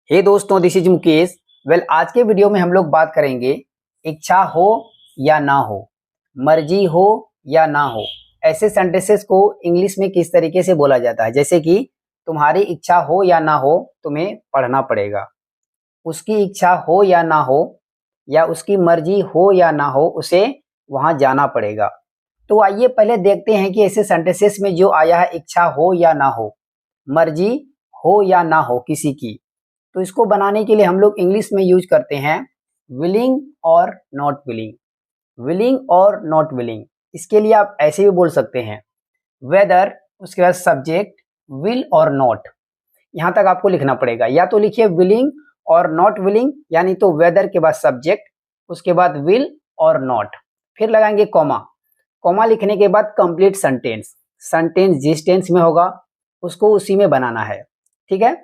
हे दोस्तों, this is Mukesh. आज के वीडियो में हम लोग बात करेंगे इच्छा हो या ना हो, मर्जी हो या ना हो, ऐसे सेंटेंसेस को इंग्लिश में किस तरीके से बोला जाता है। जैसे कि तुम्हारी इच्छा हो या ना हो तुम्हें पढ़ना पड़ेगा, उसकी इच्छा हो या ना हो, या उसकी मर्जी हो या ना हो उसे वहां जाना पड़ेगा। तो आइए पहले देखते हैं कि ऐसे सेंटेंसेस में जो आया है इच्छा हो या ना हो, मर्जी हो या ना हो किसी की, तो इसको बनाने के लिए हम लोग इंग्लिश में यूज करते हैं willing or not willing. Willing or not willing, इसके लिए आप ऐसे भी बोल सकते हैं वेदर, उसके बाद सब्जेक्ट विल और नॉट। यहां तक आपको लिखना पड़ेगा, या तो लिखिए विलिंग और नॉट विलिंग, यानी तो वेदर के बाद सब्जेक्ट, उसके बाद विल और नॉट, फिर लगाएंगे कॉमा। कॉमा लिखने के बाद कंप्लीट सेंटेंस, सेंटेंस जिस टेंस में होगा उसको उसी में बनाना है। ठीक है,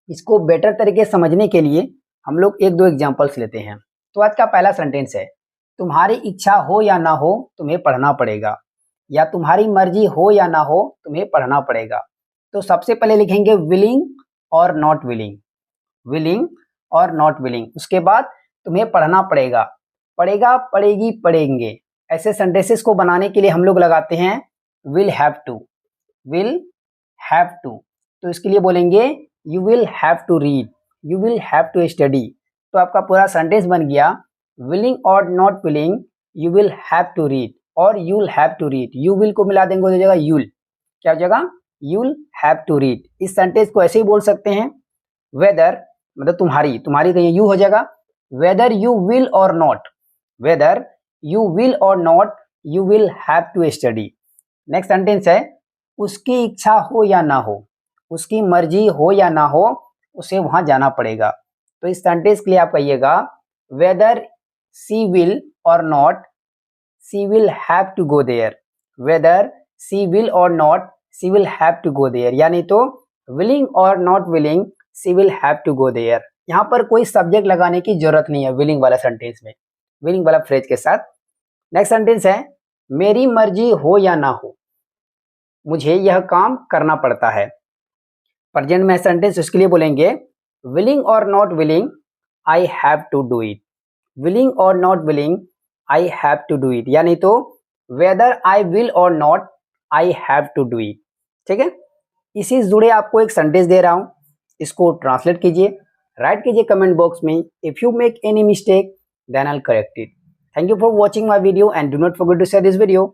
इसको बेटर तरीके से समझने के लिए हम लोग एक दो एग्जांपल्स लेते हैं। तो आज का पहला सेंटेंस है तुम्हारी इच्छा हो या ना हो तुम्हें पढ़ना पड़ेगा, या तुम्हारी मर्जी हो या ना हो तुम्हें पढ़ना पड़ेगा। तो सबसे पहले लिखेंगे willing or not willing, willing or not willing. उसके बाद तुम्हें पढ़ना पड़ेगा, पड़ेगा, पड़ेगी, पढ़ेंगे। ऐसे सेंटेंसेस को बनाने के लिए हम लोग लगाते हैं will have to, will have to. तो इसके लिए बोलेंगे you will have to read, you will have to study. तो आपका पूरा सेंटेंस बन गया willing or not willing, you will have to read or you will have to read. You will को मिला देंगे हो जाएगा यूल, क्या हो जाएगा you will have to read. इस सेंटेंस को ऐसे ही बोल सकते हैं वेदर, मतलब तुम्हारी, तुम्हारी कहिए यू हो जाएगा वेदर यू विल और नॉट, वेदर यू विल और not you will have to study. Next sentence है उसकी इच्छा हो या ना हो, उसकी मर्जी हो या ना हो उसे वहां जाना पड़ेगा। तो इस सेंटेंस के लिए आप कहिएगा वेदर सी विल और not she will have to go there, whether she will और not she will have to go there. यानी तो willing or not willing she will have to go there. यहाँ पर कोई सब्जेक्ट लगाने की जरूरत नहीं है विलिंग वाला सेंटेंस में, विलिंग वाला फ्रेज के साथ। नेक्स्ट सेंटेंस है मेरी मर्जी हो या ना हो मुझे यह काम करना पड़ता है। प्रेजेंट में सेंटेंस, उसके लिए बोलेंगे willing or not willing I have to do it, willing or not willing I have to do it. यानी तो वेदर आई विल और not I have to do it. ठीक है, इसी से जुड़े आपको एक सेंटेंस दे रहा हूं, इसको ट्रांसलेट कीजिए, राइट कीजिए कमेंट बॉक्स में। If you make any mistake then I will correct it. Thank you for watching my video and do not forget to share this video.